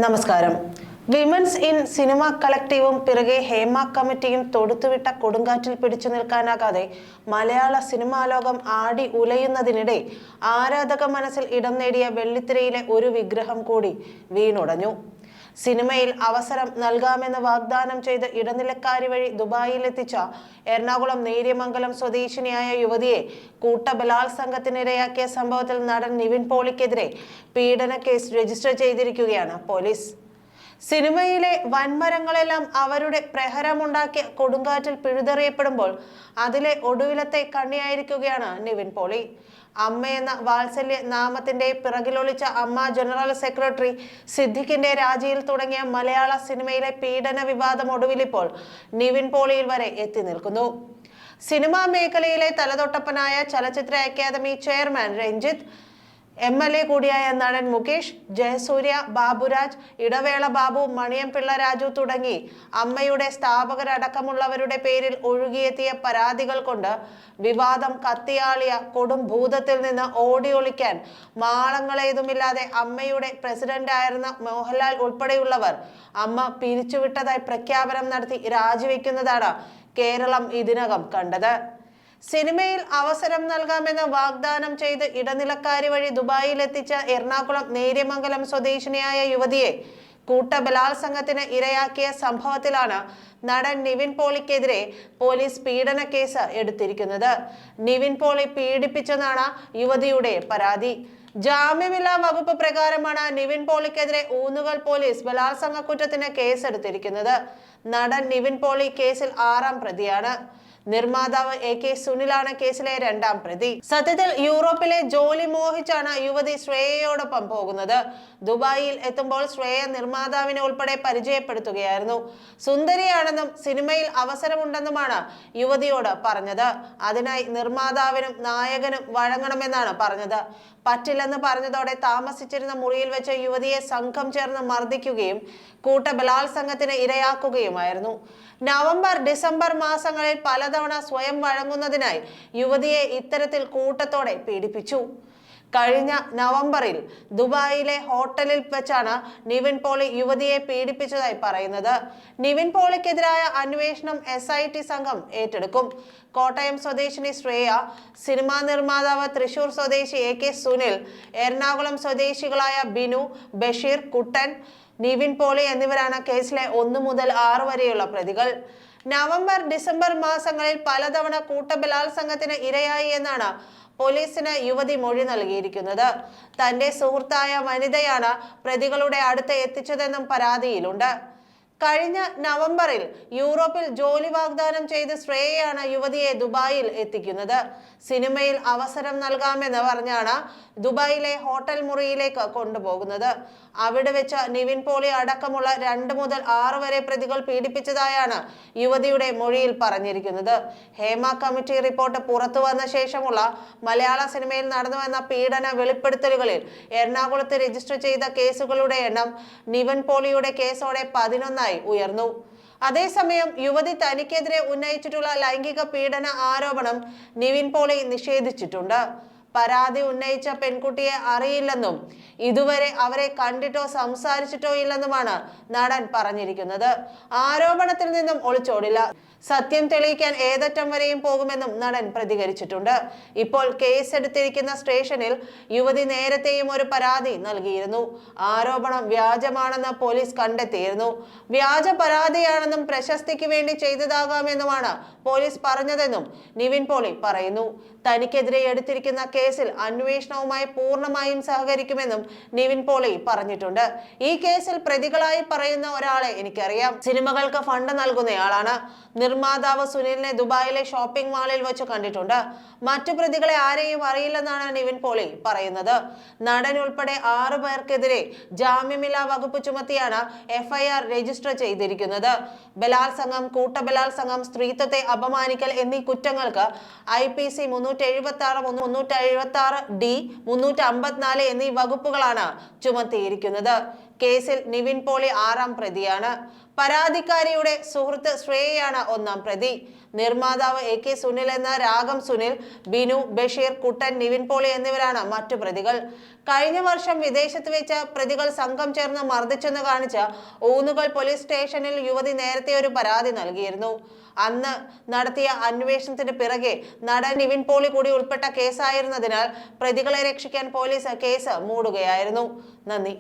നമസ്കാരം. Women's in cinema കളക്ടീവും പിറകെ ഹേമ കമ്മിറ്റിയും തൊടുത്തുവിട്ട കൊടുങ്കാറ്റിൽ പിടിച്ചു നിൽക്കാനാകാതെ മലയാള സിനിമാ ലോകം ആടി ഉലയുന്നതിനിടെ ആരാധക മനസ്സിൽ ഇടം നേടിയ വെള്ളിത്തിരയിലെ ഒരു വിഗ്രഹം കൂടി വീണുടഞ്ഞു. സിനിമയിൽ അവസരം നൽകാമെന്ന് വാഗ്ദാനം ചെയ്ത് ഇടനിലക്കാരി വഴി ദുബായിലെത്തിച്ച എറണാകുളം നേര്യമംഗലം സ്വദേശിനിയായ യുവതിയെ കൂട്ടബലാത്സംഗത്തിനിരയാക്കിയ സംഭവത്തിൽ നടൻ നിവിൻ പോളിക്കെതിരെ പീഡന കേസ് രജിസ്റ്റർ ചെയ്തിരിക്കുകയാണ് പോലീസ്. സിനിമയിലെ വൻമരങ്ങളെല്ലാം അവരുടെ പ്രഹരമുണ്ടാക്കിയ കൊടുങ്കാറ്റിൽ പിഴുതെറിയപ്പെടുമ്പോൾ അതിലെ ഒടുവിലത്തെ കണ്ണിയായിരിക്കുകയാണ് നിവിൻ പോളി. അമ്മയെന്ന വാത്സല്യ നാമത്തിന്റെ പിറകിലൊളിച്ച അമ്മ ജനറൽ സെക്രട്ടറി സിദ്ദിഖിന്റെ രാജിയിൽ തുടങ്ങിയ മലയാള സിനിമയിലെ പീഡന വിവാദം ഒടുവിലിപ്പോൾ നിവിൻ പോളിയിൽ വരെ എത്തി നിൽക്കുന്നു. സിനിമാ മേഖലയിലെ തലതൊട്ടപ്പനായ ചലച്ചിത്ര അക്കാദമി ചെയർമാൻ രഞ്ജിത്ത്, MLA കൂടിയായ നടൻ മുകേഷ്, ജയസൂര്യ, ബാബുരാജ്, ഇടവേള ബാബു, മണിയംപിള്ള രാജു തുടങ്ങി അമ്മയുടെ സ്ഥാപകരടക്കമുള്ളവരുടെ പേരിൽ ഒഴുകിയെത്തിയ പരാതികൾ കൊണ്ട് വിവാദം കത്തിയാളിയ കൊടും ഭൂതത്തിൽ നിന്ന് ഓടിയൊളിക്കാൻ മാളങ്ങളേതുമില്ലാതെ അമ്മയുടെ പ്രസിഡന്റായിരുന്ന മോഹൻലാൽ ഉൾപ്പെടെയുള്ളവർ അമ്മ പിരിച്ചുവിട്ടതായി പ്രഖ്യാപനം നടത്തി രാജിവെക്കുന്നതാണ് കേരളം ഇതിനകം കണ്ടത്. സിനിമയിൽ അവസരം നൽകാമെന്ന് വാഗ്ദാനം ചെയ്ത് ഇടനിലക്കാരി വഴി ദുബായിലെത്തിച്ച എറണാകുളം നേര്യമംഗലം സ്വദേശിനിയായ യുവതിയെ കൂട്ടബലാത്സംഗത്തിന് ഇരയാക്കിയ സംഭവത്തിലാണ് നടൻ നിവിൻ പോളിക്കെതിരെ പോലീസ് പീഡന കേസ് എടുത്തിരിക്കുന്നത്. നിവിൻ പോളി പീഡിപ്പിച്ചെന്നാണ് യുവതിയുടെ പരാതി. ജാമ്യമില്ലാ വകുപ്പ് പ്രകാരമാണ് നിവിൻ പോളിക്കെതിരെ ഊന്നുകൽ പോലീസ് ബലാത്സംഗ കുറ്റത്തിന് കേസെടുത്തിരിക്കുന്നത്. നടൻ നിവിൻ പോളി കേസിൽ 6ാം പ്രതിയാണ്. നിർമ്മാതാവ് AK സുനിലാണ് കേസിലെ 2ാം പ്രതി. സത്യത്തിൽ യൂറോപ്പിലെ ജോലി മോഹിച്ചാണ് യുവതി ശ്രേയയോടൊപ്പം പോകുന്നത്. ദുബായിൽ എത്തുമ്പോൾ ശ്രേയ നിർമ്മാതാവിനെ ഉൾപ്പെടെ പരിചയപ്പെടുത്തുകയായിരുന്നു. സുന്ദരിയാണെന്നും സിനിമയിൽ അവസരമുണ്ടെന്നുമാണ് യുവതിയോട് പറഞ്ഞത്. അതിനായി നിർമ്മാതാവിനും നായകനും വഴങ്ങണമെന്നാണ് പറഞ്ഞത്. പറ്റില്ലെന്ന് പറഞ്ഞതോടെ താമസിച്ചിരുന്ന മുറിയിൽ വെച്ച് യുവതിയെ സംഘം ചേർന്ന് മർദ്ദിക്കുകയും കൂട്ടബലാത്സംഗത്തിന് ഇരയാക്കുകയുമായിരുന്നു. നവംബർ ഡിസംബർ മാസങ്ങളിൽ പലതവണ സ്വയം വഴങ്ങുന്നതിനായി യുവതിയെ ഇത്തരത്തിൽ കൂട്ടത്തോടെ പീഡിപ്പിച്ചു. കഴിഞ്ഞ നവംബറിൽ ദുബായിലെ ഹോട്ടലിൽ വെച്ചാണ് നിവിൻ പോളി യുവതിയെ പീഡിപ്പിച്ചതായി പറയുന്നത്. നിവിൻ പോളിക്കെതിരായ അന്വേഷണം SIT സംഘം ഏറ്റെടുക്കും. കോട്ടയം സ്വദേശിനി ശ്രേയ, സിനിമാ നിർമ്മാതാവ് തൃശൂർ സ്വദേശി AK സുനിൽ, എറണാകുളം സ്വദേശികളായ ബിനു, ബഷീർ, കുട്ടൻ, നിവിൻ പോളി എന്നിവരാണ് കേസിലെ 1 മുതൽ 6 വരെയുള്ള പ്രതികൾ. നവംബർ ഡിസംബർ മാസങ്ങളിൽ പലതവണ കൂട്ടബലാത്സംഗത്തിന് ഇരയായി എന്നാണ് പോലീസിന് യുവതി മൊഴി നൽകിയിരിക്കുന്നത്. തന്റെ സുഹൃത്തായ വനിതയാണ് പ്രതികളുടെ അടുത്ത് എത്തിച്ചതെന്നും പരാതിയിലുണ്ട്. കഴിഞ്ഞ നവംബറിൽ യൂറോപ്പിൽ ജോലി വാഗ്ദാനം ചെയ്ത് ശ്രേയയാണ് യുവതിയെ ദുബായിൽ എത്തിക്കുന്നത്. സിനിമയിൽ അവസരം നൽകാമെന്ന് പറഞ്ഞാണ് ദുബായിലെ ഹോട്ടൽ മുറിയിലേക്ക് കൊണ്ടുപോകുന്നത്. അവിടെ വെച്ച് നിവിൻ പോളി അടക്കമുള്ള 2 മുതൽ 6 വരെ പ്രതികൾ പീഡിപ്പിച്ചതായാണ് യുവതിയുടെ മൊഴിയിൽ പറഞ്ഞിരിക്കുന്നത്. ഹേമ കമ്മിറ്റി റിപ്പോർട്ട് പുറത്തു വന്ന ശേഷമുള്ള മലയാള സിനിമയിൽ നടന്നുവന്ന പീഡന വെളിപ്പെടുത്തലുകളിൽ എറണാകുളത്ത് രജിസ്റ്റർ ചെയ്ത കേസുകളുടെ എണ്ണം നിവിൻ പോളിയുടെ കേസോടെ 11 ഉയർന്നു. അതേസമയം യുവതി തനിക്കെതിരെ ഉന്നയിച്ചിട്ടുള്ള ലൈംഗിക പീഡന ആരോപണം നിവിൻ പോളി നിഷേധിച്ചിട്ടുണ്ട്. പരാതി ഉന്നയിച്ച പെൺകുട്ടിയെ അറിയില്ലെന്നും ഇതുവരെ അവരെ കണ്ടിട്ടോ സംസാരിച്ചിട്ടോ ഇല്ലെന്നുമാണ് നടൻ പറഞ്ഞിരിക്കുന്നത്. ആരോപണത്തിൽ നിന്നും ഒളിച്ചോടില്ല. സത്യം തെളിയിക്കാൻ ഏതറ്റം വരെയും പോകുമെന്നും നടൻ പ്രതികരിച്ചിട്ടുണ്ട്. ഇപ്പോൾ കേസെടുത്തിരിക്കുന്ന സ്റ്റേഷനിൽ യുവതി നേരത്തെയും ഒരു പരാതി നൽകിയിരുന്നു. ആരോപണം വ്യാജമാണെന്ന് പോലീസ് കണ്ടെത്തിയിരുന്നു. വ്യാജ പരാതിയാണെന്നും പ്രശസ്തിക്ക് വേണ്ടി ചെയ്തതാകാമെന്നുമാണ് പോലീസ് പറഞ്ഞതെന്നും നിവിൻ പോളി പറയുന്നു. തനിക്കെതിരെ എടുത്തിരിക്കുന്ന കേസിൽ അന്വേഷണവുമായി പൂർണ്ണമായും സഹകരിക്കുമെന്നും നിവിൻ പോളി പറഞ്ഞിട്ടുണ്ട്. ഈ കേസിൽ പ്രതികളായി പറയുന്ന ഒരാളെ എനിക്കറിയാം. സിനിമകൾക്ക് ഫണ്ട് നൽകുന്നയാളാണ്. നിർമ്മാതാവ് സുനിലിനെ ദുബായിലെ ഷോപ്പിംഗ് മാളിൽ വെച്ച് കണ്ടിട്ടുണ്ട്. മറ്റു പ്രതികളെ ആരെയും അറിയില്ലെന്നാണ് നിവിൻ പോളി പറയുന്നത്. നടൻ ഉൾപ്പെടെ 6 പേർക്കെതിരെ ജാമ്യമില്ലാ വകുപ്പ് ചുമത്തിയാണ് FIR രജിസ്റ്റർ ചെയ്തിരിക്കുന്നത്. ബലാത്സംഗം, കൂട്ടബലാത്സംഗം, സ്ത്രീത്വത്തെ അപമാനിക്കൽ എന്നീ കുറ്റങ്ങൾക്ക് IPC 376, 376D, 354 എന്നീ വകുപ്പുകളാണ് ചുമത്തിയിരിക്കുന്നത്. കേസിൽ നിവിൻ പോളി 6ാം പ്രതിയാണ്. പരാതിക്കാരിയുടെ സുഹൃത്ത് ശ്രേയയാണ് 1ാം പ്രതി. നിർമ്മാതാവ് AK സുനിൽ എന്ന രാഗം സുനിൽ, ബിനു, ബഷീർ, കുട്ടൻ, നിവിൻ പോളി എന്നിവരാണ് മറ്റു പ്രതികൾ. കഴിഞ്ഞ വർഷം വിദേശത്ത് വെച്ച് പ്രതികൾ സംഘം ചേർന്ന് മർദ്ദിച്ചെന്ന് കാണിച്ച് ഊന്നുകൽ പോലീസ് സ്റ്റേഷനിൽ യുവതി നേരത്തെ ഒരു പരാതി നൽകിയിരുന്നു. അന്ന് നടത്തിയ അന്വേഷണത്തിന് പിറകെ നടൻ നിവിൻ പോളി കൂടി ഉൾപ്പെട്ട കേസായിരുന്നതിനാൽ പ്രതികളെ രക്ഷിക്കാൻ പോലീസ് കേസ് മൂടുകയായിരുന്നു. നന്ദി.